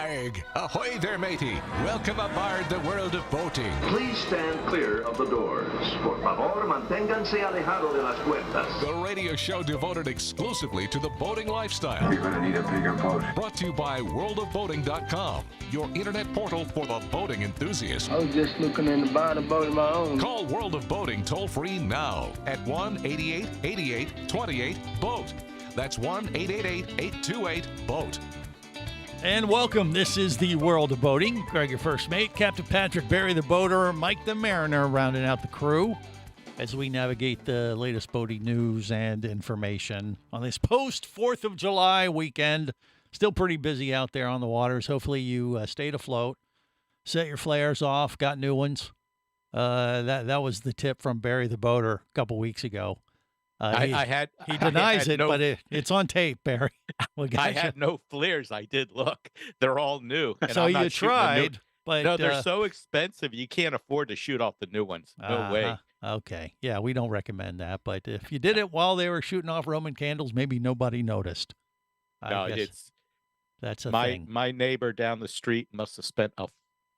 Flag. Ahoy there, matey. Welcome aboard the world of boating. Please stand clear of the doors. Por favor, manténganse alejado de las puertas. The radio show devoted exclusively to the boating lifestyle. You're gonna need a bigger boat. Brought to you by worldofboating.com, your internet portal for the boating enthusiast. I was just looking into buying a boat of my own. Call World of Boating toll-free now at 1-8888-28-BOAT. That's 1-888-828-BOAT. And welcome. This is the World of Boating. Greg, your first mate, Captain Patrick, Barry the Boater, Mike the Mariner, rounding out the crew as we navigate the latest boating news and information on this post-4th of July weekend. Still pretty busy out there on the waters. Hopefully you stayed afloat, set your flares off, got new ones. That was the tip from Barry the Boater a couple weeks ago. He denies it, but it's on tape, Barry. I had no flares. I did look; they're all new. And So I'm not you shooting a new- tried, but no, they're so expensive. You can't afford to shoot off the new ones. No way. Okay, yeah, we don't recommend that. But if you did it while they were shooting off Roman candles, maybe nobody noticed. No, I guess it's that's a my thing. my neighbor down the street must have spent a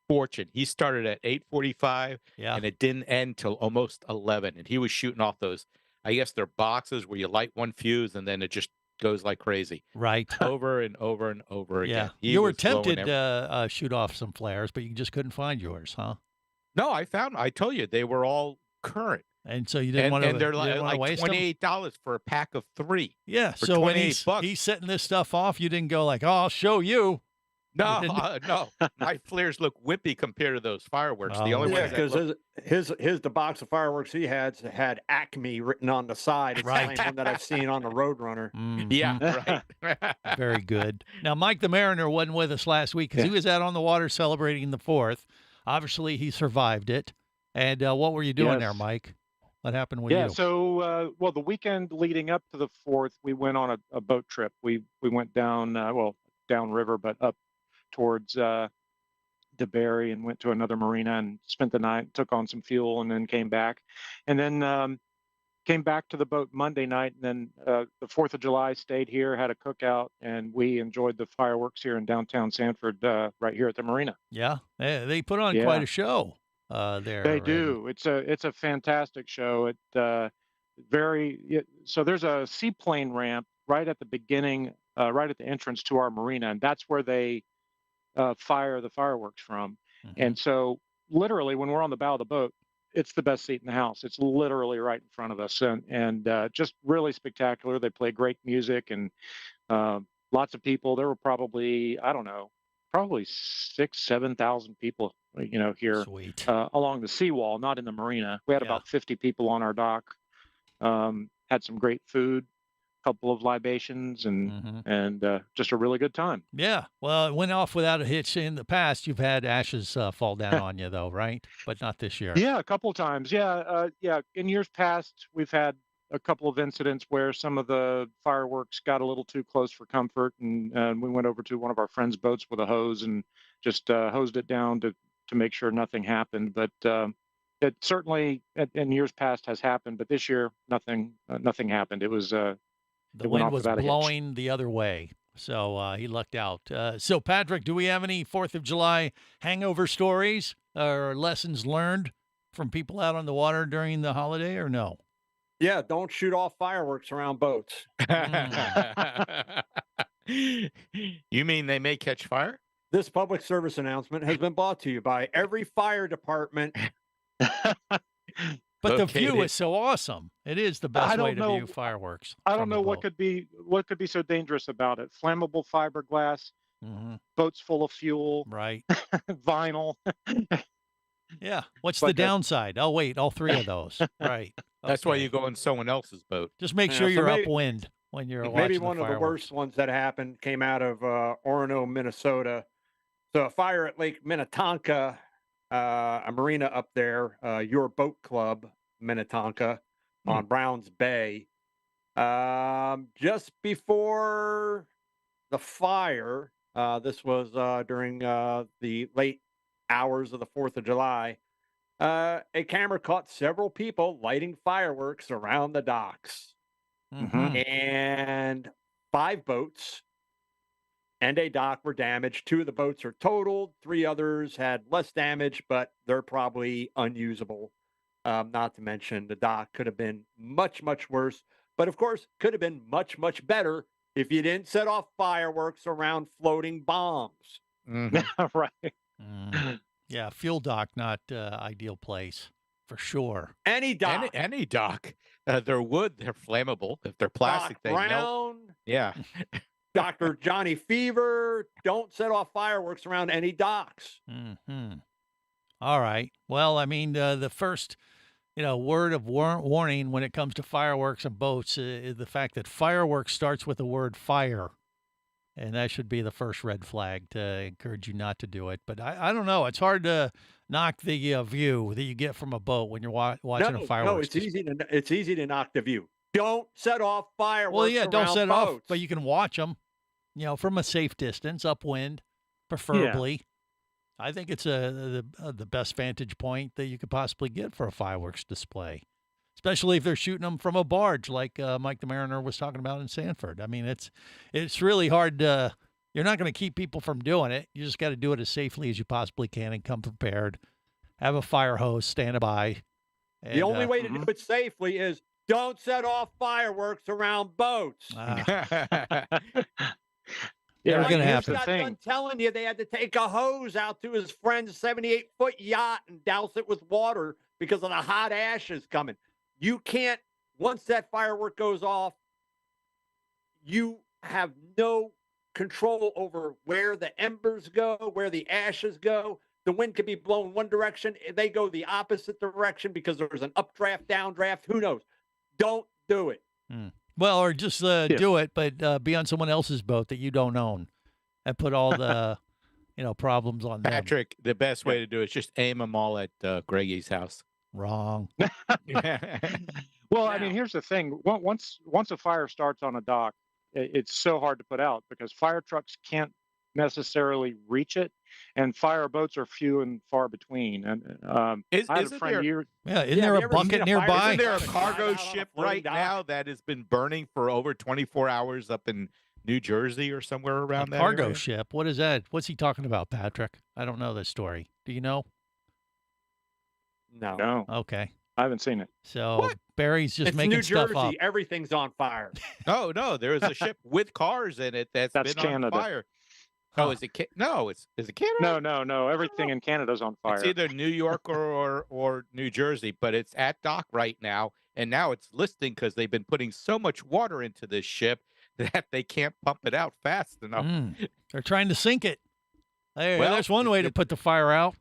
fortune. He started at 8:45, Yeah, and it didn't end till almost 11. And he was shooting off those. I guess they're boxes where you light one fuse and then it just goes like crazy, right. over and over and over Yeah, again. He you were was blowing tempted to shoot off some flares, but you just couldn't find yours, huh? No, I told you they were all current. And so you didn't want to. And they're like waste them? $28 for a pack of 3. Yeah. for So when 28 bucks. he's setting this stuff off, you didn't go like, "Oh, I'll show you." No, didn't- no, my flares look wimpy compared to those fireworks. The Oh, only yeah, ones Yeah, that look, because the box of fireworks he had Acme written on the side. It's Right. the same one that I've seen on the Roadrunner. Mhm. yeah, right. Very good. Now, Mike the Mariner wasn't with us last week because he was out on the water celebrating the 4th. Obviously, he survived it. And what were you doing there, Yes. Mike? What happened with Yeah, you? so well, the weekend leading up to the 4th, we went on a boat trip. We went down, downriver, but up towards DeBerry and went to another marina and spent the night, took on some fuel, and then came back. And then came back to the boat Monday night. And then the 4th of July, stayed here, had a cookout, and we enjoyed the fireworks here in downtown Sanford, right here at the marina. Yeah, they put on Yeah. quite a show there. They and- do. It's a fantastic show. So there's a seaplane ramp right at the beginning, right at the entrance to our marina, and that's where they fire the fireworks from. Mhm. And so literally, when we're on the bow of the boat, it's the best seat in the house. It's literally right in front of us, and just really spectacular. They play great music and lots of people. There were probably, I don't know, probably 7,000 people, here Sweet. along the seawall, not in the marina. We had Yeah. about 50 people on our dock. Had some great food, a couple of libations, and Mhm. just a really good time. Yeah. Well, it went off without a hitch. In the past, you've had ashes fall down on you, though, right? But not this year. Yeah, a couple of times. Yeah. In years past, we've had a couple of incidents where some of the fireworks got a little too close for comfort, and we went over to one of our friends' boats with a hose and just hosed it down to make sure nothing happened. But it certainly in years past has happened, but this year nothing happened. It was The it went wind off was without a hitch. blowing the other way, so he lucked out. So, Patrick, do we have any 4th of July hangover stories or lessons learned from people out on the water during the holiday, or no? Yeah, don't shoot off fireworks around boats. You mean they may catch fire? This public service announcement has been brought to you by every fire department. But the view Located- is so awesome. It is the I best way don't to know- view fireworks. I from don't the know what boat. could be so dangerous about it. Flammable fiberglass, Mhm. boats full of fuel, Right. vinyl. Yeah. What's But the that- downside? Oh, wait, all 3 of those. Right. That's why Okay. you go on someone else's boat. Just make Yeah, sure so you're maybe- upwind when you're watching Maybe the one of the fireworks. worst ones that happened came out of Orono, Minnesota. So a fire at Lake Minnetonka, a marina up there, Your Boat Club, Minnetonka, on Browns Bay. Just before the fire, this was during the late hours of the 4th of July, a camera caught several people lighting fireworks around the docks. Mhm. And 5 boats and a dock were damaged. 2 of the boats are totaled. 3 others had less damage, but they're probably unusable. Not to mention the dock could have been much, much worse. But of course, could have been much, much better if you didn't set off fireworks around floating bombs. Right. Yeah, fuel dock, not ideal place for sure. Any dock. Any dock. They're wood. They're flammable. If they're plastic, Doc they melt. Brown, Yeah. Dr. Johnny Fever, don't set off fireworks around any docks. All right. Well, I mean, the first, word of warning when it comes to fireworks and boats is the fact that fireworks starts with the word fire. And that should be the first red flag to encourage you not to do it. But I don't know. It's hard to knock the view that you get from a boat when you're watching a fireworks. No, it's easy to knock the view. Don't set off fireworks. Well, yeah, don't around set boats. off, but you can watch them, from a safe distance, upwind, preferably. I think it's the best vantage point that you could possibly get for a fireworks display, especially if they're shooting them from a barge like Mike the Mariner was talking about in Sanford. I mean, it's really hard to – you're not going to keep people from doing it. You just got to do it as safely as you possibly can and come prepared. Have a fire hose standing by. And, the only way to do it safely is don't set off fireworks around boats. Never Like going to Hughes happen. got done telling you they had to take a hose out to his friend's 78-foot yacht and douse it with water because of the hot ashes coming. You can't, once that firework goes off, you have no control over where the embers go, where the ashes go. The wind could be blowing one direction. They go the opposite direction because there's an updraft, downdraft. Who knows? Don't do it. Well, or just do it, but be on someone else's boat that you don't own and put all the, problems on them. Patrick, the best way to do it is just aim them all at Greggy's house. Wrong. Well, I mean, here's the thing. Once a fire starts on a dock, it's so hard to put out because fire trucks can't necessarily reach it, and fire boats are few and far between. And I had a friend Isn't there have a you ever bucket seen a fire- nearby? Isn't there a Drive cargo out on a ship floating right dock? now that has been burning for over 24 hours up in New Jersey or somewhere around that Cargo area? ship. What is that? What's he talking about, Patrick? I don't know this story. Do you know? No. Okay. I haven't seen it. So What? Barry's just It's making New stuff Jersey. up. Everything's on fire. No, there is a ship with cars in it that's That's been Canada. on fire. Huh. Oh, is it? No, is it Canada? No. Everything in Canada's on fire. It's either New York or New Jersey, but it's at dock right now, and now it's listing because they've been putting so much water into this ship that they can't pump it out fast enough. They're trying to sink it. Hey, Well, there's one way to put the fire out.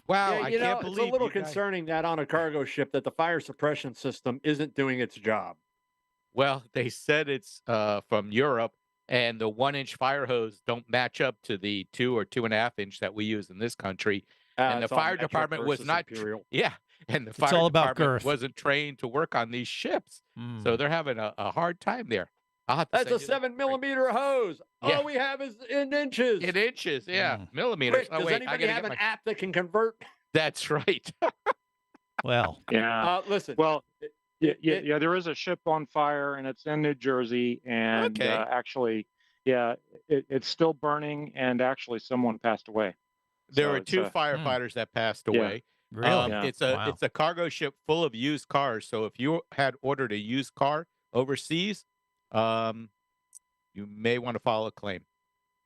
Wow, Yeah, I you know, can't it's believe a little you guys- concerning that on a cargo ship that the fire suppression system isn't doing its job. Well, they said it's from Europe, and the 1-inch fire hose don't match up to the 2 or 2.5 inch that we use in this country. And the It's all fire metric department was versus not. imperial. Yeah, and the It's fire all about department girth. wasn't trained to work on these ships, so they're having a hard time there. I'll have to That's send a you that. 7-millimeter hose. Yeah. All we have is in inches. In inches, yeah, millimeters. Quick, Oh does wait, I anybody gotta have get an my. app that can convert? That's right. Well, Yeah. Listen. Well, it- yeah. There is a ship on fire, and it's in New Jersey, and Okay. actually, it's still burning, and actually, someone passed away. There So were it's, 2 firefighters that passed yeah. away. really? Yeah. It's a Wow. it's a cargo ship full of used cars. So if you had ordered a used car overseas, you may want to file a claim.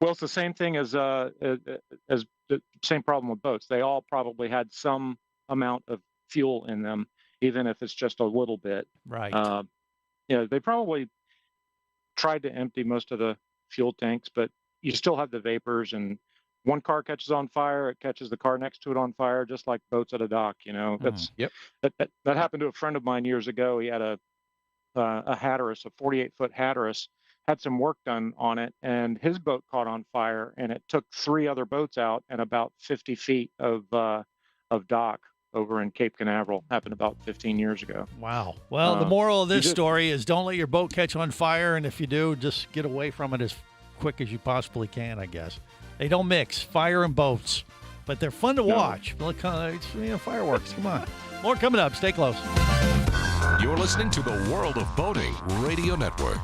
Well, it's the same thing as the same problem with boats. They all probably had some amount of fuel in them, even if it's just a little bit. Right. They probably tried to empty most of the fuel tanks, but you still have the vapors, and one car catches on fire, it catches the car next to it on fire, just like boats at a dock. That's Yep. that happened to a friend of mine years ago. He had a Hatteras, a 48-foot Hatteras, had some work done on it, and his boat caught on fire, and it took 3 other boats out and about 50 feet of dock over in Cape Canaveral. Happened about 15 years ago. Wow. Well, the moral of you this just- story is don't let your boat catch on fire, and if you do, just get away from it as quick as you possibly can, I guess. They don't mix, fire and boats, but they're fun to watch. Look, it's, fireworks. Come on. More coming up. Stay close. You're listening to the World of Boating Radio Network.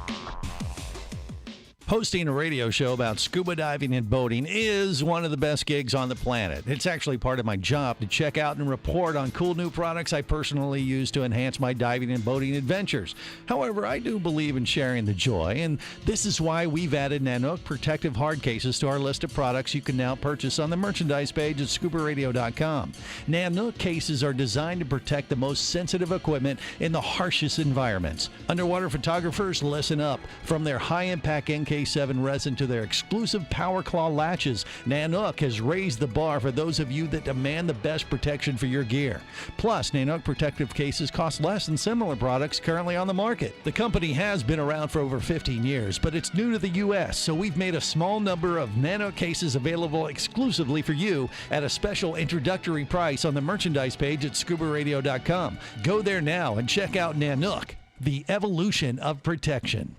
Hosting a radio show about scuba diving and boating is one of the best gigs on the planet. It's actually part of my job to check out and report on cool new products I personally use to enhance my diving and boating adventures. However, I do believe in sharing the joy, and this is why we've added Nanook protective hard cases to our list of products you can now purchase on the merchandise page at scubaradio.com. Nanook cases are designed to protect the most sensitive equipment in the harshest environments. Underwater photographers, listen up. From their high-impact NK7 resin to their exclusive Power Claw latches, Nanook has raised the bar for those of you that demand the best protection for your gear. Plus, Nanook protective cases cost less than similar products currently on the market. The company has been around for over 15 years, but it's new to the U.S., so we've made a small number of Nanook cases available exclusively for you at a special introductory price on the merchandise page at scubaradio.com. Go there now and check out Nanook, the evolution of protection.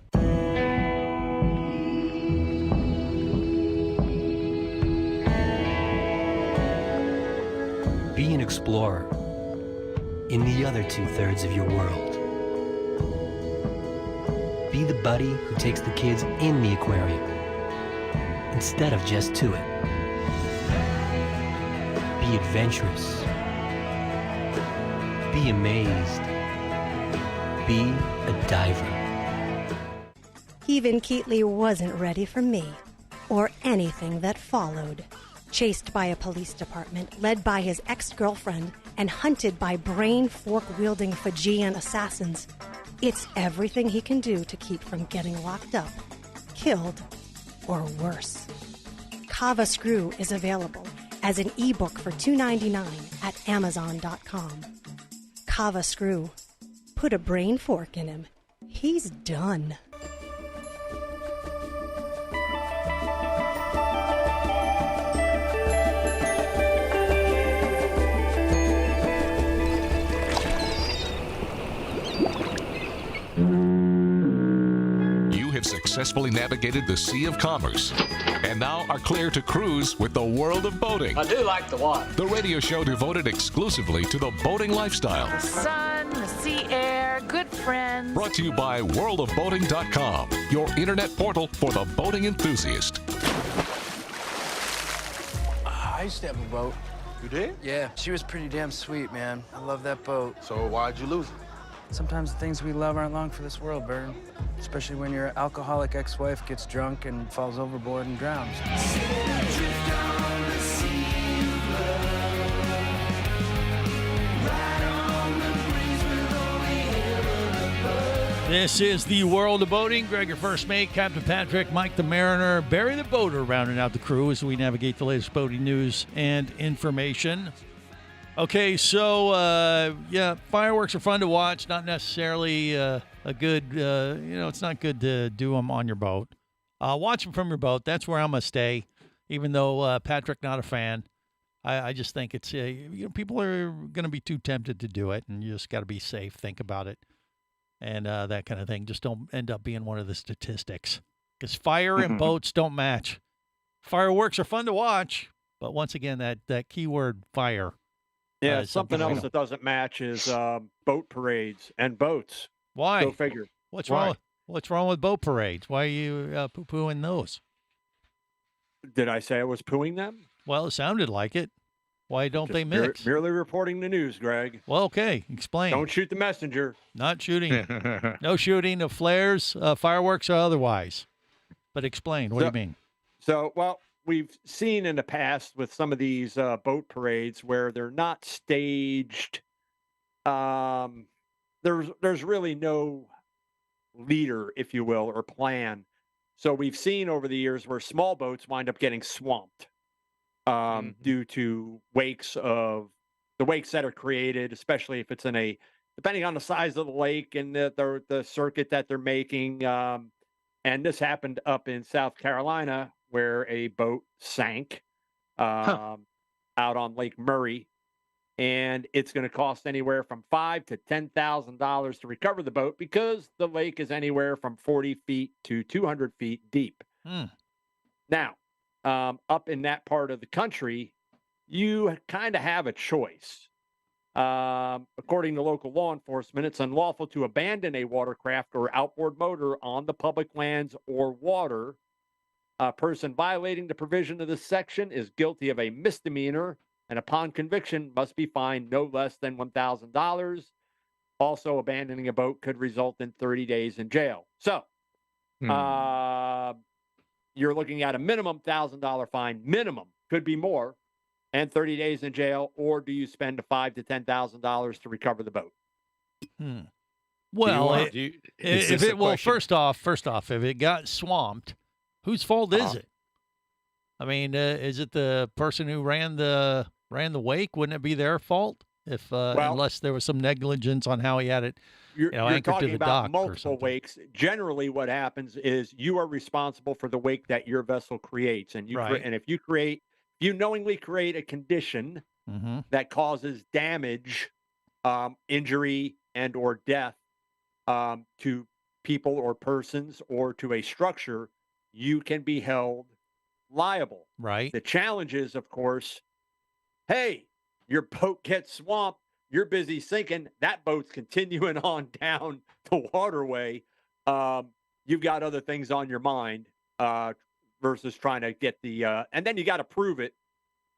Be an explorer in the other two-thirds of your world. Be the buddy who takes the kids in the aquarium instead of just to it. Be adventurous. Be amazed. Be a diver. Even Keatley wasn't ready for me, or anything that followed. Chased by a police department, led by his ex-girlfriend, and hunted by brain fork-wielding Fijian assassins, it's everything he can do to keep from getting locked up, killed, or worse. Kava Screw is available as an ebook for $2.99 at Amazon.com. Kava Screw. Put a brain fork in him. He's done. You have successfully navigated the Sea of Commerce and now are clear to cruise with the World of Boating. I do like the water. The radio show devoted exclusively to the boating lifestyle. The sun, the sea air, good friends. Brought to you by worldofboating.com, your internet portal for the boating enthusiast. I used to have a boat. You did? Yeah, she was pretty damn sweet, man. I love that boat. So why'd you lose it? Sometimes the things we love aren't long for this world, Bird. Especially when your alcoholic ex-wife gets drunk and falls overboard and drowns. This is the World of Boating. Greg, your first mate, Captain Patrick, Mike the Mariner, Barry the Boater rounding out the crew as we navigate the latest boating news and information. Okay, so, fireworks are fun to watch. Not necessarily a good, it's not good to do them on your boat. Watch them from your boat. That's where I'm going to stay, even though Patrick, not a fan. I just think it's, people are going to be too tempted to do it, and you just got to be safe, think about it, and that kind of thing. Just don't end up being one of the statistics, because fire and boats don't match. Fireworks are fun to watch, but once again, that keyword fire. Yeah, something else that doesn't match is boat parades and boats. Why? Go figure. What's wrong? What's wrong with boat parades? Why are you poo-pooing those? Did I say I was pooing them? Well, it sounded like it. Why don't they mix? Merely reporting the news, Greg. Well, okay. Explain. Don't shoot the messenger. Not shooting. No shooting of flares, fireworks, or otherwise. But explain. What do you mean? Well, we've seen in the past with some of these boat parades where they're not staged. There's really no leader, if you will, or plan. So we've seen over the years where small boats wind up getting swamped due to wakes that are created, especially if it's depending on the size of the lake and the circuit that they're making. And this happened up in South Carolina, where a boat sank out on Lake Murray, and it's going to cost anywhere from $5,000 to $10,000 to recover the boat because the lake is anywhere from 40 feet to 200 feet deep. Now, up in that part of the country, you kind of have a choice. According to local law enforcement, it's unlawful to abandon a watercraft or outboard motor on the public lands or water. A person violating the provision of this section is guilty of a misdemeanor, and upon conviction must be fined no less than $1,000. Also, abandoning a boat could result in 30 days in jail. So, you're looking at a minimum $1,000 fine, minimum, could be more, and 30 days in jail, or do you spend $5,000 to $10,000 to recover the boat? Well, first off, if it got swamped, whose fault is it? I mean, is it the person who ran the wake? Wouldn't it be their fault if unless there was some negligence on how he had it? You're anchored talking to the about dock multiple wakes. Generally, what happens is you are responsible for the wake that your vessel creates, and and if you knowingly create a condition that causes damage, injury, and or death to people or persons or to a structure, you can be held liable. Right. The challenge is, of course, hey, your boat gets swamped. You're busy sinking. That boat's continuing on down the waterway. You've got other things on your mind versus trying to get the and then you got to prove it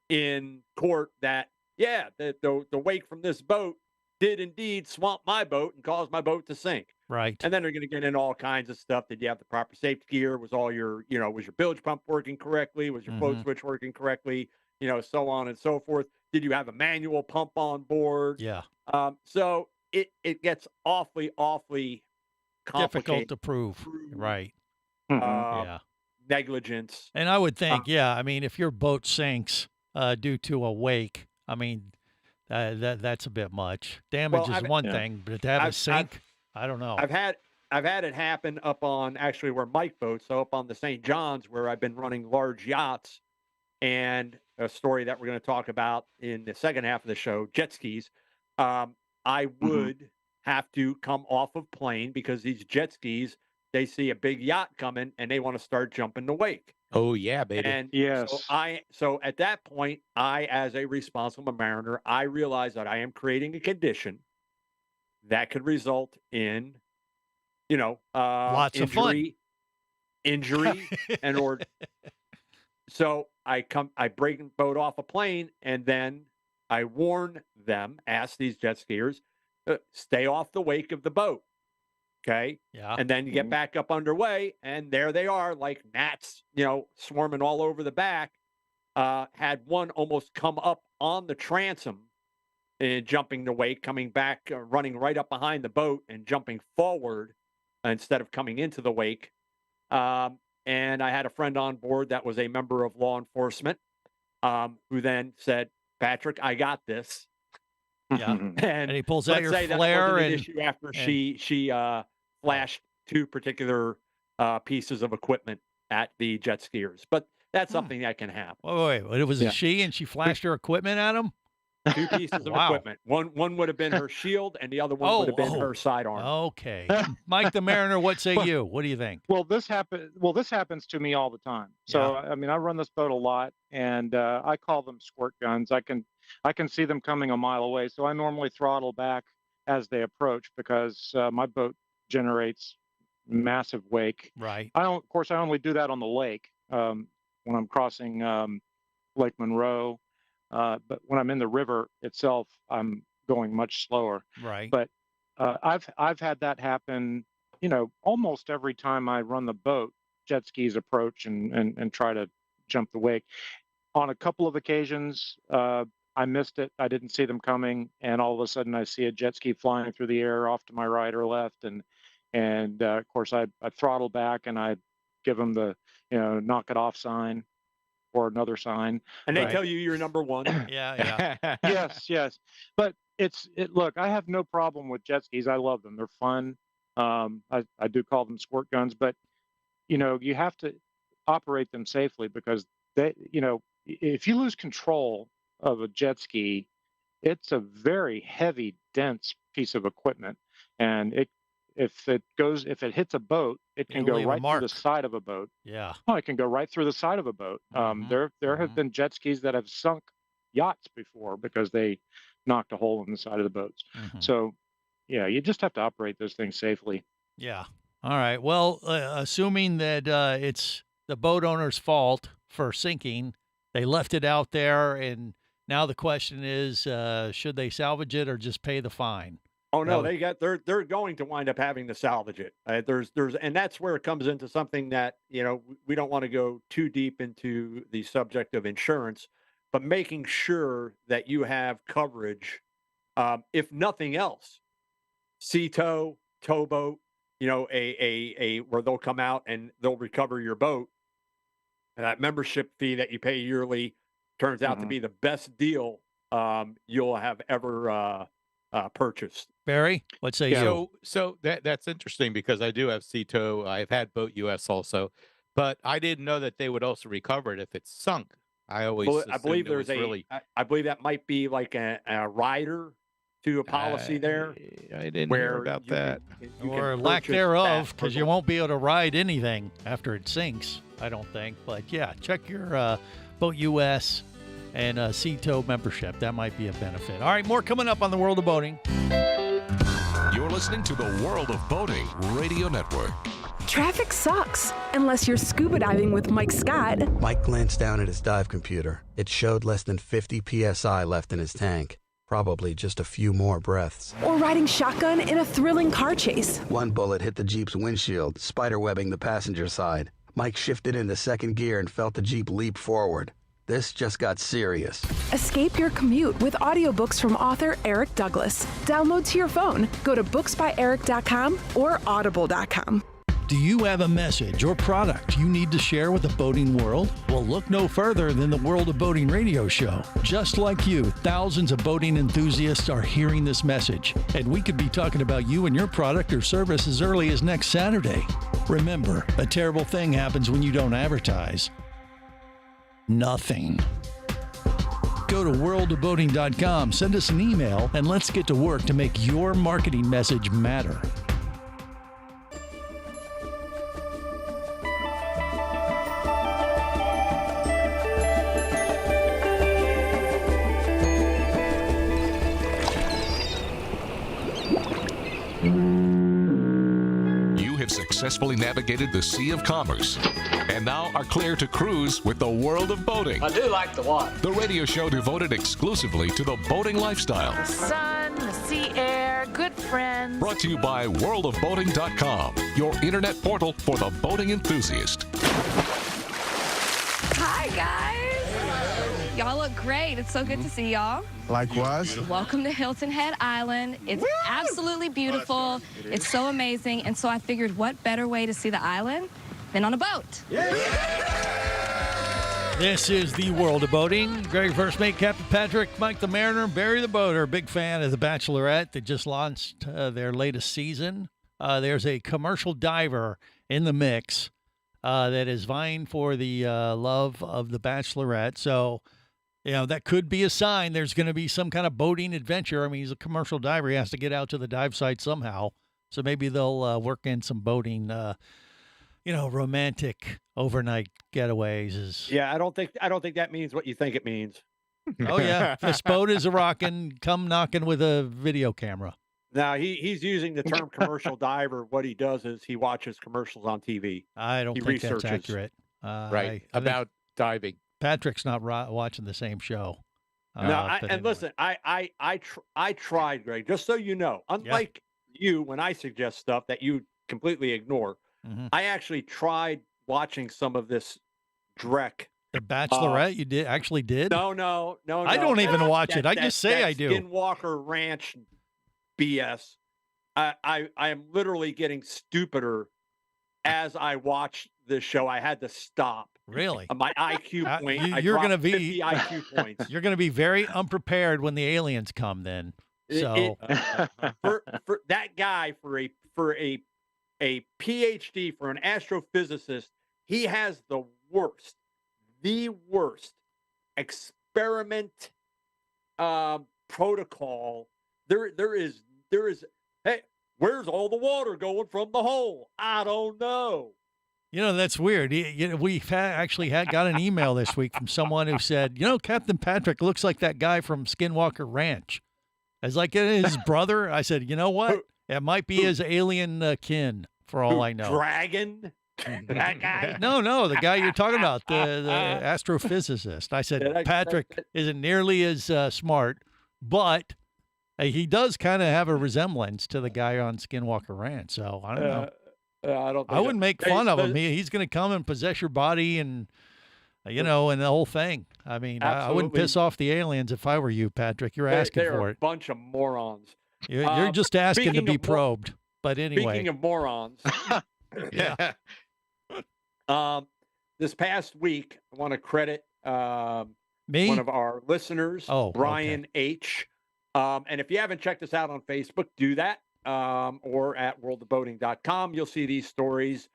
in court that the wake from this boat did indeed swamp my boat and cause my boat to sink. Right. And then they're going to get into all kinds of stuff. Did you have the proper safety gear? Was all your, was your bilge pump working correctly? Was your float switch working correctly? So on and so forth. Did you have a manual pump on board? Yeah. So it gets awfully difficult to prove. Right. Negligence. And I would think, I mean, if your boat sinks due to a wake, I mean, that's a bit much. Damage is one thing, but to have it sink, I don't know. I've had it happen up on actually where Mike boats, so up on the St. John's where I've been running large yachts, and a story that we're going to talk about in the second half of the show, jet skis. I would have to come off of plane because these jet skis, they see a big yacht coming and they want to start jumping the wake. Oh yeah, baby. And yes. So at that point, I, as a responsible mariner, I realize that I am creating a condition that could result in, lots of fun. Injury, and so I break the boat off a plane, and then I warn them, ask these jet skiers, stay off the wake of the boat. Okay. Yeah. And then you get back up underway, and there they are, like gnats, swarming all over the back. Had one almost come up on the transom and jumping the wake, coming back, running right up behind the boat and jumping forward instead of coming into the wake. And I had a friend on board that was a member of law enforcement who then said, Patrick, I got this. Yeah. And he pulls out your flare. flare and issue after she flashed two particular pieces of equipment at the jet skiers. But that's something that can happen. Wait. It was a she, and she flashed her equipment at him? Two pieces of equipment. One would have been her shield, and the other one would have been her sidearm. Okay. Mike the Mariner, what say you? What do you think? Well, this happens to me all the time. So I mean, I run this boat a lot, and I call them squirt guns. I can see them coming a mile away, so I normally throttle back as they approach because my boat generates massive wake. Right. Of course, I only do that on the lake when I'm crossing Lake Monroe. But when I'm in the river itself, I'm going much slower. Right. But I've had that happen, almost every time I run the boat. Jet skis approach and try to jump the wake. On a couple of occasions, I missed it. I didn't see them coming, and all of a sudden I see a jet ski flying through the air off to my right or left, and of course I throttle back and I give them the knock it off sign. Or another sign, and they tell you you're number one. Yeah. yes. But look, I have no problem with jet skis. I love them. They're fun. I do call them squirt guns, but you have to operate them safely because if you lose control of a jet ski, it's a very heavy, dense piece of equipment, and if it hits a boat, it can go right through the side of a boat. Yeah. Oh, it can go right through the side of a boat. There have been jet skis that have sunk yachts before because they knocked a hole in the side of the boats. So, yeah, you just have to operate those things safely. Yeah. All right. Well, assuming that it's the boat owner's fault for sinking, they left it out there, and now the question is, should they salvage it or just pay the fine? Oh no, they're going to wind up having to salvage it. And that's where it comes into something that, we don't want to go too deep into the subject of insurance, but making sure that you have coverage, if nothing else, sea tow, towboat, where they'll come out and they'll recover your boat. And that membership fee that you pay yearly turns out to be the best deal you'll have ever purchased. Barry, what say you? So that's interesting because I do have Sea Tow. I've had Boat US also, but I didn't know that they would also recover it if it's sunk. I always I believe there's I believe that might be like a rider to a policy there. I didn't hear about that. Or lack thereof, because you won't be able to ride anything after it sinks, I don't think. But yeah, check your Boat US and Sea Tow membership. That might be a benefit. All right, more coming up on the World of Boating. You're listening to the World of Boating Radio Network. Traffic sucks, unless you're scuba diving with Mike Scott. Mike glanced down at his dive computer. It showed less than 50 PSI left in his tank. Probably just a few more breaths. Or riding shotgun in a thrilling car chase. One bullet hit the Jeep's windshield, spiderwebbing the passenger side. Mike shifted into second gear and felt the Jeep leap forward. This just got serious. Escape your commute with audiobooks from author Eric Douglas. Download to your phone. Go to booksbyeric.com or audible.com. Do you have a message or product you need to share with the boating world? Well, look no further than the World of Boating radio show. Just like you, thousands of boating enthusiasts are hearing this message, and we could be talking about you and your product or service as early as next Saturday. Remember, a terrible thing happens when you don't advertise. Nothing. Go to worldofboating.com, send us an email, and let's get to work to make your marketing message matter. Successfully navigated the Sea of Commerce and now are clear to cruise with the World of Boating. I do like the water. The radio show devoted exclusively to the boating lifestyle. The sun, the sea air, good friends. Brought to you by worldofboating.com, your internet portal for the boating enthusiast. Hi, guys. Y'all look great. It's so good to see y'all. Likewise. Welcome to Hilton Head Island. It's absolutely beautiful. It's so amazing. And so I figured what better way to see the island than on a boat. This is the World of Boating. Greg First Mate, Captain Patrick, Mike the Mariner, Barry the Boater. Big fan of The Bachelorette. They just launched their latest season. There's a commercial diver in the mix that is vying for the love of The Bachelorette. So, that could be a sign there's going to be some kind of boating adventure. I mean, he's a commercial diver. He has to get out to the dive site somehow. So maybe they'll work in some boating, romantic overnight getaways. Yeah, I don't think that means what you think it means. Oh, yeah. This boat is a rockin', come knocking with a video camera. Now, he's using the term commercial diver. What he does is he watches commercials on TV. I don't think that's accurate. Right, about diving. Patrick's not watching the same show. Listen, I tried, Greg, just so you know, unlike you, when I suggest stuff that you completely ignore, I actually tried watching some of this Drek. The Bachelorette, you did? No. I don't even watch it. I just say I do. Skinwalker Ranch BS. I am literally getting stupider as I watch this show. I had to stop. Really? My IQ point. You're going to be 50 IQ points. You're going to be very unprepared when the aliens come. Then, so for that guy, for a PhD, for an astrophysicist, he has the worst experiment protocol. There is. Hey, where's all the water going from the hole? I don't know. That's weird. We've actually got an email this week from someone who said, Captain Patrick looks like that guy from Skinwalker Ranch. As like his brother, I said, you know what? It might be his alien kin, for all I know. Dragon? That guy? No, the guy you're talking about, the astrophysicist. I said, Patrick isn't nearly as smart, but he does kind of have a resemblance to the guy on Skinwalker Ranch. So I don't know. I don't. I wouldn't make fun of him. He's going to come and possess your body and, and the whole thing. I mean, I wouldn't piss off the aliens if I were you, Patrick. You're asking they're for a it. bunch of morons. You're just asking to be probed. But anyway. Speaking of morons. Yeah. This past week, I want to credit me, one of our listeners, Brian H. And if you haven't checked us out on Facebook, do that. Or at worldofboating.com. You'll see these stories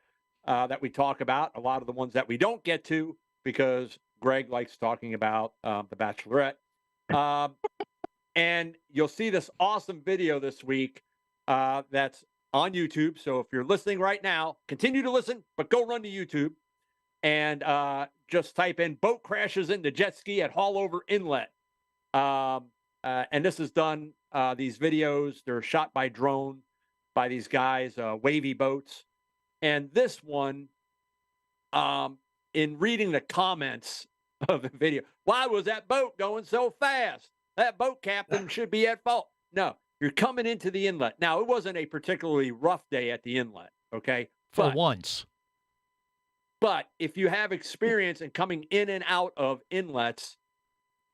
that we talk about. A lot of the ones that we don't get to because Greg likes talking about The Bachelorette. And you'll see this awesome video this week that's on YouTube. So if you're listening right now, continue to listen, but go run to YouTube and just type in boat crashes into jet ski at Haulover Inlet. And this is done, these videos, they're shot by drone by these guys, wavy boats. And this one, in reading the comments of the video, why was that boat going so fast? That boat captain should be at fault. No, you're coming into the inlet. Now, it wasn't a particularly rough day at the inlet, okay? For once. But if you have experience in coming in and out of inlets,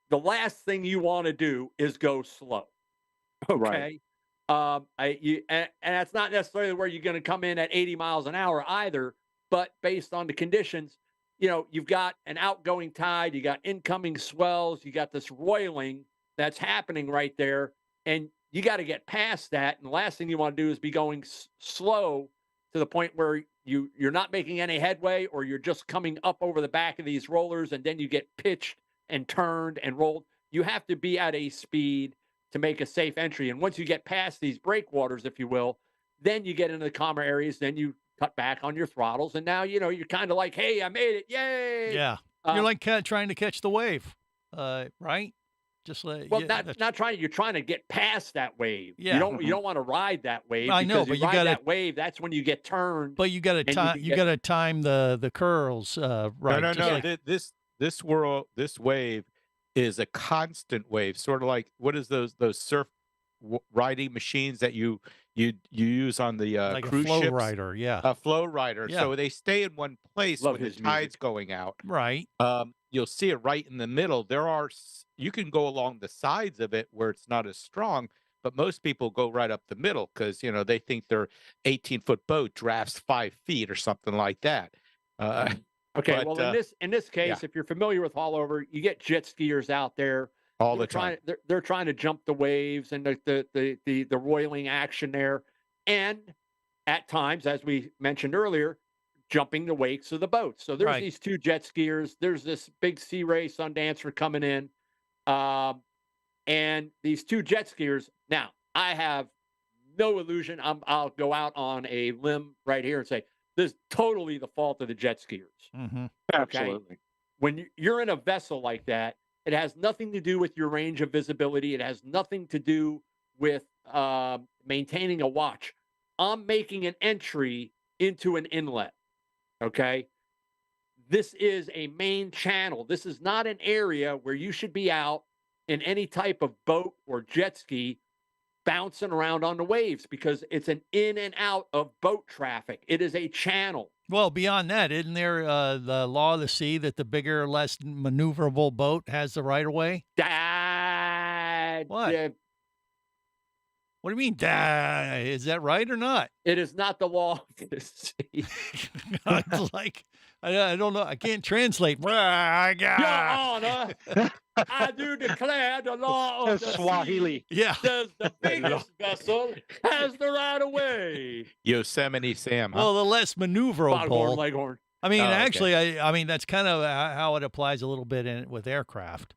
the last thing you want to do is go slow. Okay. Right. And that's not necessarily where you're going to come in at 80 miles an hour either, but based on the conditions, you've got an outgoing tide, you got incoming swells, you got this roiling that's happening right there, and you got to get past that. And the last thing you want to do is be going slow to the point where you're not making any headway, or you're just coming up over the back of these rollers, and then you get pitched and turned and rolled. You have to be at a speed to make a safe entry. And once you get past these breakwaters, if you will, then you get into the calmer areas, then you cut back on your throttles. And now, you're kind of like, hey, I made it. Yay. Yeah. You're like trying to catch the wave, right? Just not trying. You're trying to get past that wave. Yeah. You don't want to ride that wave. I know, but you got that wave. That's when you get turned. But you got to time. You got to time the curls right. No. This wave is a constant wave, sort of like what is those surf riding machines that you use on the like cruise a flow ships? rider, yeah, a flow rider. Yeah. So they stay in one place when the tide's going out. Right. You'll see it right in the middle. You can go along the sides of it where it's not as strong, but most people go right up the middle because they think their 18-foot boat drafts 5 feet or something like that. Okay, well, in this case, if you're familiar with Haulover, you get jet skiers out there all the time. They're trying to jump the waves and the roiling action there, and at times, as we mentioned earlier, jumping the wakes of the boats. So there's these two jet skiers. There's this big Sea Ray Sundancer coming in, and these two jet skiers. Now, I have no illusion. I'll go out on a limb right here and say, this is totally the fault of the jet skiers. Mm-hmm. Absolutely. When you're in a vessel like that, it has nothing to do with your range of visibility. It has nothing to do with maintaining a watch. I'm making an entry into an inlet. Okay. This is a main channel. This is not an area where you should be out in any type of boat or jet ski bouncing around on the waves, because it's an in and out of boat traffic. It is a channel. Well, beyond that, isn't there the law of the sea that the bigger, less maneuverable boat has the right of way? What? What do you mean, is that right or not? It is not the law of the sea. It's like, I don't know. I can't translate. Your Honor, I do declare the law of the Swahili. Sea says the biggest vessel has the right of way. Yosemite Sam. Huh? Well, the less maneuverable. Leghorn. I mean, actually, I mean that's kind of how it applies a little bit with aircraft.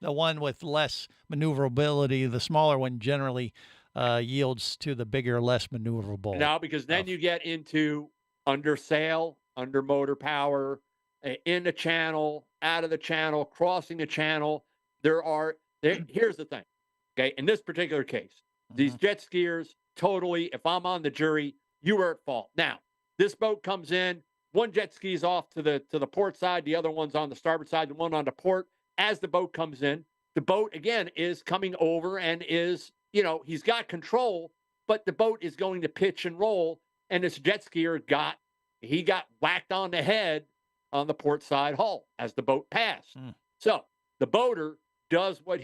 The one with less maneuverability, the smaller one generally yields to the bigger, less maneuverable. No, because then you get into under sail, under motor power, in the channel, out of the channel, crossing the channel. Here's the thing. Okay. In this particular case, these jet skiers totally, if I'm on the jury, you were at fault. Now, this boat comes in, one jet ski's off to the port side, the other one's on the starboard side, the one on the port. As the boat comes in, the boat again is coming over and is, he's got control, but the boat is going to pitch and roll. And this jet skier got whacked on the head on the port side hull as the boat passed. So the boater does what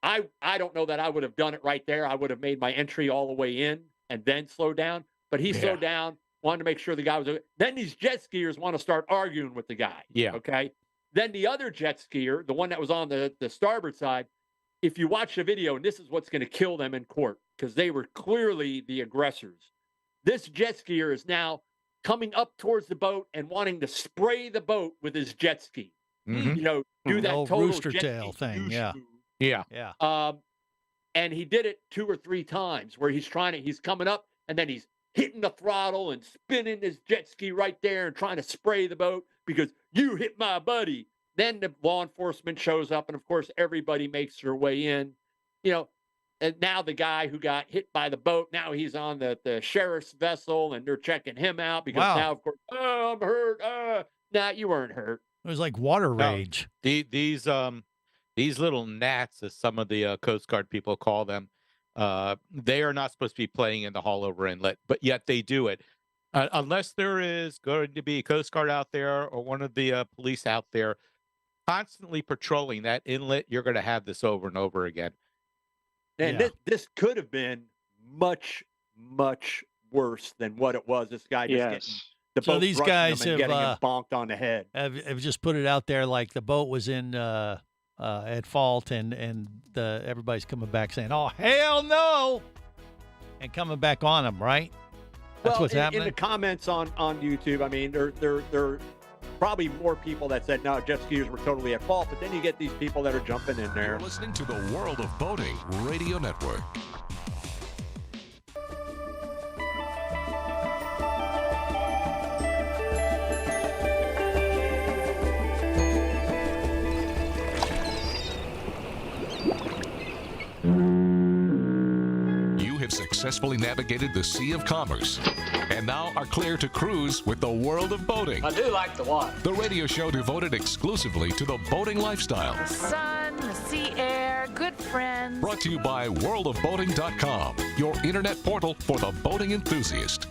I don't know that I would have done it right there. I would have made my entry all the way in and then slowed down. But he slowed down, wanted to make sure the guy was. Then these jet skiers want to start arguing with the guy. Yeah. Okay. Then the other jet skier, the one that was on the starboard side, if you watch the video, and this is what's going to kill them in court because they were clearly the aggressors. This jet skier is now coming up towards the boat and wanting to spray the boat with his jet ski. Mhm. Do that old total rooster jet tail ski thing. douche Yeah. move. Yeah. And he did it 2 or 3 times where he's coming up and then he's hitting the throttle and spinning his jet ski right there and trying to spray the boat because you hit my buddy. Then the law enforcement shows up and of course everybody makes their way in, and now the guy who got hit by the boat, now he's on the sheriff's vessel and they're checking him out because now of course, oh, I'm hurt. Nah, you weren't hurt. It was like water rage. These little gnats, as some of the Coast Guard people call them, they are not supposed to be playing in the Haulover Inlet, but yet they do it. Unless there is going to be a Coast Guard out there or one of the police out there constantly patrolling that inlet, you're going to have this over and over again. And this could have been much, much worse than what it was. This guy just getting the So boat these rushing guys him and getting him have bonked on the head. have just put it out there like the boat was in at fault and everybody's coming back saying, "Oh hell no," and coming back on them, right? That's what's happening. In the comments on YouTube, I mean, there are probably more people that said no, jet skiers were totally at fault, but then you get these people that are jumping in there. You're listening to the World of Boating Radio Network. You have successfully navigated the Sea of Commerce and now are clear to cruise with the World of Boating. I do like the water. The radio show devoted exclusively to the boating lifestyle. The sun, the sea air, good friends. Brought to you by worldofboating.com, your internet portal for the boating enthusiast.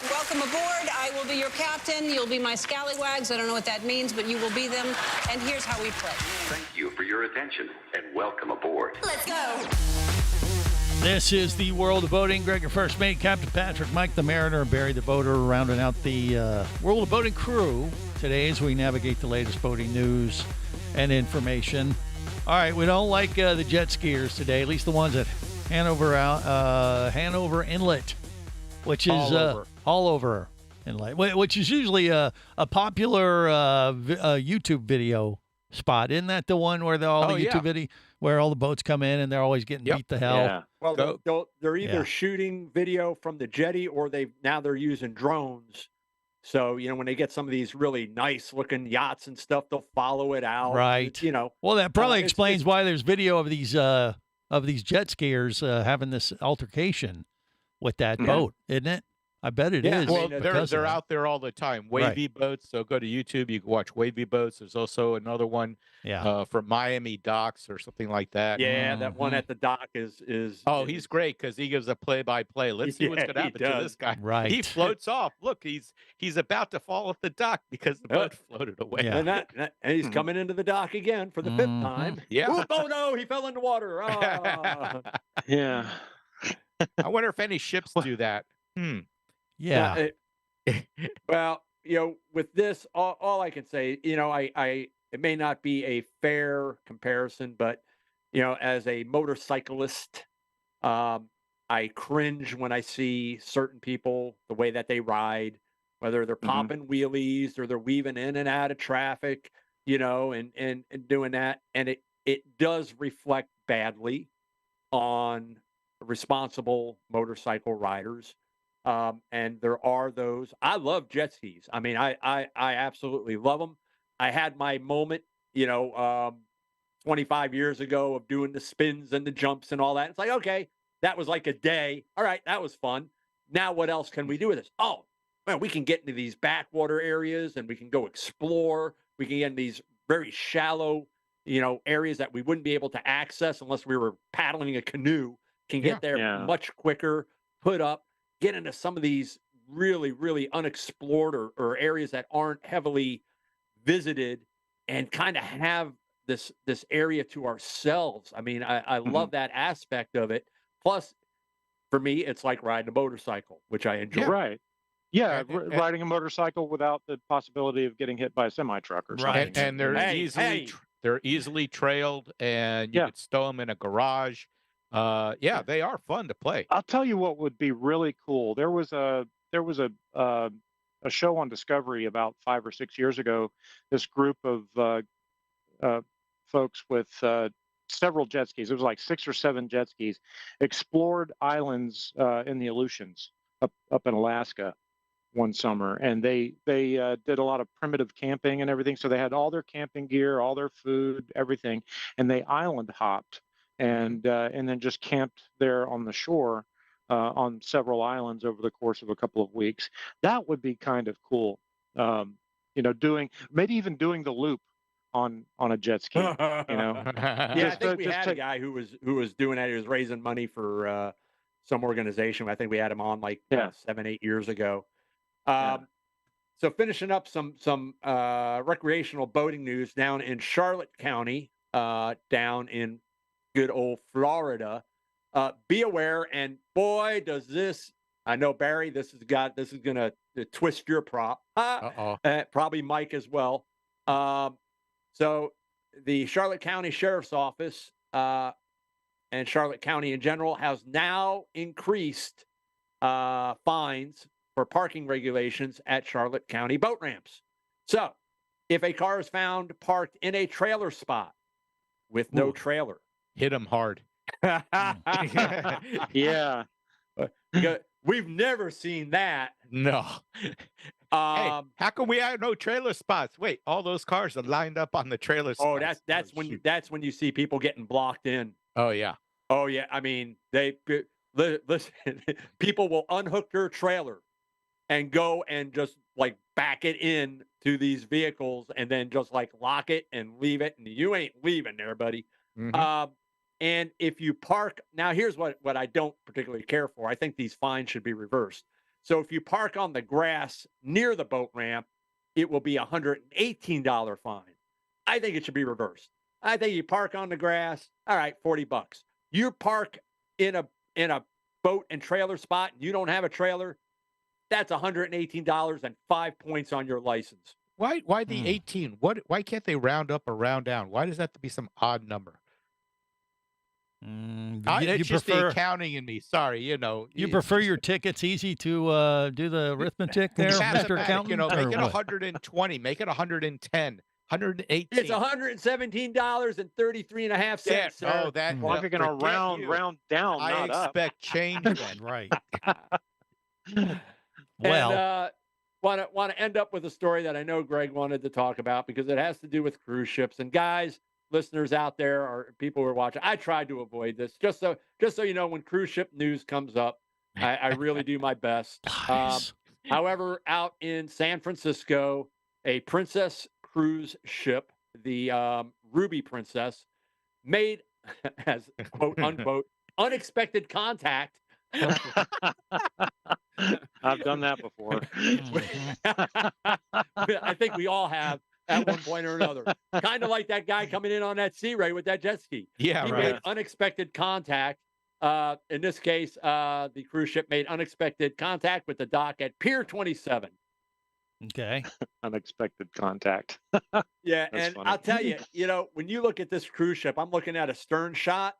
Welcome aboard. I will be your captain. You'll be my scallywags. I don't know what that means, but you will be them. And here's how we play. Thank you for your attention and welcome aboard. Let's go. This is the World of Boating. Greg, your first mate, Captain Patrick, Mike the Mariner, and Barry the Boater, rounding out the World of Boating crew today as we navigate the latest boating news and information. All right, we don't like the jet skiers today, at least the ones at Hanover Inlet, which is Haulover Inlet, which is usually a popular YouTube video spot. Isn't that the one where all the YouTube video, where all the boats come in and they're always getting beat to hell? Yeah. Well, they're either shooting video from the jetty or they're using drones. So, when they get some of these really nice looking yachts and stuff, they'll follow it out. Right. Well, that probably explains why there's video of these jet skiers having this altercation with that boat, isn't it? I bet it is. Well, they're out there all the time. Wavy Right. boats. So go to YouTube. You can watch wavy boats. There's also another one from Miami Docks or something like that. Yeah, that one at the dock is. Oh, he's great because he gives a play-by-play. Let's see what's going to happen to this guy. Right. He floats off. Look, he's about to fall off the dock because the boat floated away. And he's coming into the dock again for the 5th time. Yeah. Ooh, oh no, he fell in the water. Ah. Yeah. I wonder if any ships do that. Yeah. Well, with this, all I can say, it may not be a fair comparison, but as a motorcyclist, I cringe when I see certain people, the way that they ride, whether they're popping wheelies or they're weaving in and out of traffic, and doing that. And it does reflect badly on responsible motorcycle riders. And there are those. I love jet skis. I mean, I absolutely love them. I had my moment, 25 years ago of doing the spins and the jumps and all that. It's like, okay, that was like a day. All right, that was fun. Now what else can we do with this? Oh, man, we can get into these backwater areas and we can go explore. We can get in these very shallow, areas that we wouldn't be able to access unless we were paddling a canoe. Can get there much quicker, put up, get into some of these really, really unexplored or areas that aren't heavily visited, and kind of have this area to ourselves. I mean, I love that aspect of it. Plus, for me, it's like riding a motorcycle, which I enjoy. Right. Yeah, riding a motorcycle without the possibility of getting hit by a semi truck or something. And they're they're easily trailed, and you could stow them in a garage. They are fun to play. I'll tell you what would be really cool. There was a show on Discovery about 5 or 6 years ago. This group of folks with several jet skis. It was like 6 or 7 jet skis, explored islands in the Aleutians up in Alaska one summer, and they did a lot of primitive camping and everything. So they had all their camping gear, all their food, everything, and they island hopped and then just camped there on the shore on several islands over the course of a couple of weeks. That would be kind of cool. Maybe even doing the loop on a jet ski. I think we had a guy who was doing that. He was raising money for some organization. I think we had him on 7-8 years ago. So finishing up some recreational boating news down in Charlotte County, down in good old Florida. Be aware, and boy, does this! I know, Barry, this is going to twist your prop. Probably Mike as well. So the Charlotte County Sheriff's Office and Charlotte County in general has now increased fines for parking regulations at Charlotte County boat ramps. So if a car is found parked in a trailer spot with no trailer, hit them hard. Yeah. We've never seen that. No. Hey, how come we have no trailer spots? Wait, all those cars are lined up on the trailer spots. Oh, that's when you see people getting blocked in. Oh yeah. Oh yeah. I mean, listen. People will unhook their trailer and go and just back it in to these vehicles, and then just lock it and leave it, and you ain't leaving there, buddy. Mm-hmm. And if you park, now here's what I don't particularly care for. I think these fines should be reversed. So if you park on the grass near the boat ramp, it will be a $118 fine. I think it should be reversed. I think you park on the grass, all right, $40. You park in a boat and trailer spot, and you don't have a trailer, that's $118 and 5 points on your license. Why the 18? Why can't they round up or round down? Why does that have to be some odd number? It's just the accounting in me. Sorry, You prefer your tickets easy to do the arithmetic there, Mr. Accountant? Make it 120. Make it 110. 118. It's $117.33.5 cents. Yeah, sir. Well, if you're going to round down, I not expect up. change then. Right. Well, want to end up with a story that I know Greg wanted to talk about, because it has to do with cruise ships. And guys, listeners out there, or people who are watching, I tried to avoid this just so you know, when cruise ship news comes up, I really do my best. However, out in San Francisco, a Princess cruise ship, the Ruby Princess, made, as quote unquote, unexpected contact. I've done that before. I think we all have at one point or another. Kind of like that guy coming in on that Sea Ray with that jet ski. Yeah, he right. made unexpected contact. In this case, the cruise ship made unexpected contact with the dock at Pier 27. Okay. Unexpected contact. Yeah, That's and funny. I'll tell you, when you look at this cruise ship, I'm looking at a stern shot.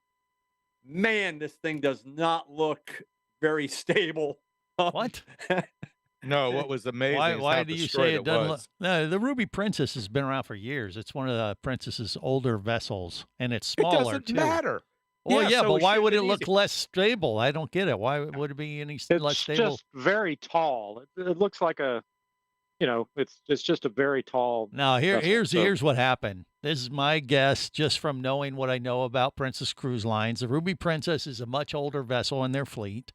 Man, this thing does not look very stable. What? No, what was amazing is Why how do you destroyed say it doesn't look? was. No, the Ruby Princess has been around for years. It's one of the Princess's older vessels, and it's It smaller doesn't too. matter. Well, yeah, so but why shoot would it easy. look less stable? I don't get it. Why would it be any less It's stable? just very tall. It looks like a it's just a very tall. Now, vessel, here's what happened. This is my guess, just from knowing what I know about Princess Cruise Lines. The Ruby Princess is a much older vessel in their fleet,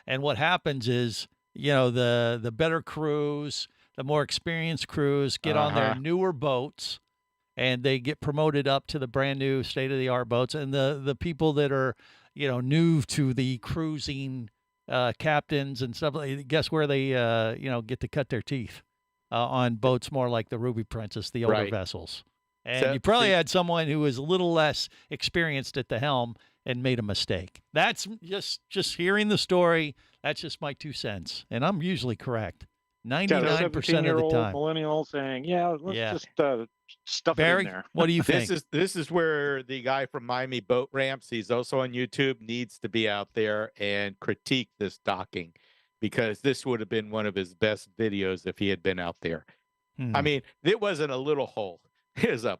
and what happens is, the better crews, the more experienced crews get on their newer boats, and they get promoted up to the brand new state-of-the-art boats, and the people that are, new to the cruising captains and stuff, guess where they, get to cut their teeth on boats more like the Ruby Princess, the older vessels. And you probably had someone who was a little less experienced at the helm and made a mistake. That's just hearing the story. That's just my 2 cents, and I'm usually correct 99% of the time. Millennial saying, let's just stuff Barry, it in there. what do you think? This is where the guy from Miami Boat Ramps, he's also on YouTube, needs to be out there and critique this docking, because this would have been one of his best videos if he had been out there. I mean, it wasn't a little hole. It was a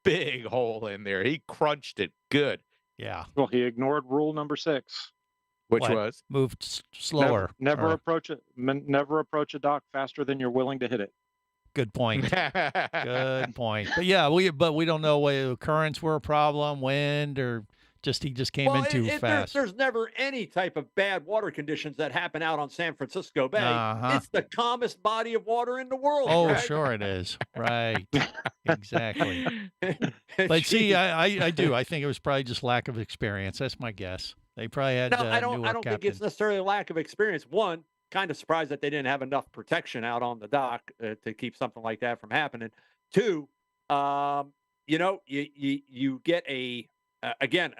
big hole in there. He crunched it good. Yeah. Well, he ignored rule number 6. Which was? Moved slower. Never approach a dock faster than you're willing to hit it. Good point. Good point. But yeah, we don't know whether currents were a problem, wind, or he just came in too fast. There's never any type of bad water conditions that happen out on San Francisco Bay. It's the calmest body of water in the world. Oh, right? Sure it is. Right. Exactly. But see, I do. I think it was probably just lack of experience. That's my guess. They probably had. No, I don't think it's necessarily a lack of experience. One, kind of surprised that they didn't have enough protection out on the dock to keep something like that from happening. Two, you get a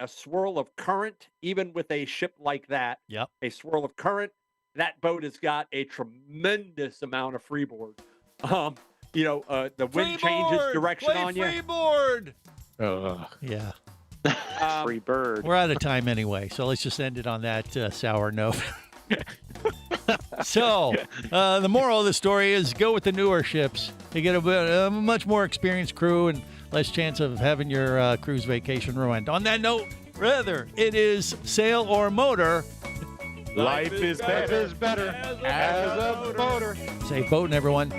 swirl of current, even with a ship like that. Yep. A swirl of current. That boat has got a tremendous amount of freeboard. The wind changes direction on you. Freeboard. Yeah. Free bird. We're out of time anyway, so let's just end it on that sour note. So, the moral of the story is go with the newer ships. You get a much more experienced crew and less chance of having your cruise vacation ruined. On that note, whether it is sail or motor, life is better as a boater. Safe boating, everyone.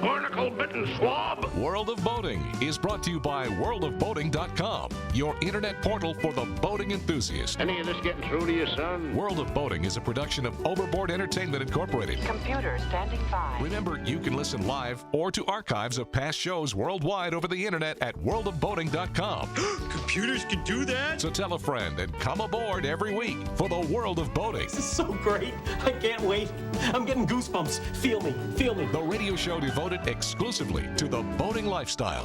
Barnacle-bitten swab. World of Boating is brought to you by worldofboating.com, your internet portal for the boating enthusiast. Any of this getting through to you, son? World of Boating is a production of Overboard Entertainment Incorporated. Computer standing by. Remember, you can listen live or to archives of past shows worldwide over the internet at worldofboating.com. Computers can do that? So tell a friend and come aboard every week for the World of Boating. This is so great. I can't wait. I'm getting goosebumps. Feel me. The radio show devoted exclusively to the boating lifestyle.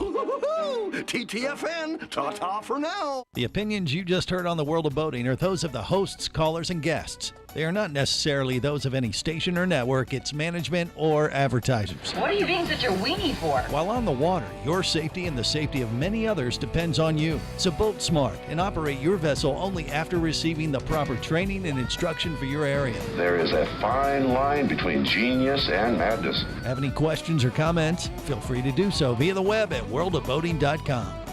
TTFN, ta-ta for now. The opinions you just heard on the World of Boating are those of the hosts, callers, and guests. They are not necessarily those of any station or network, its management, or advertisers. What are you being such a weenie for? While on the water, your safety and the safety of many others depends on you. So boat smart and operate your vessel only after receiving the proper training and instruction for your area. There is a fine line between genius and madness. Have any questions or comments? Feel free to do so via the web at worldofboating.com.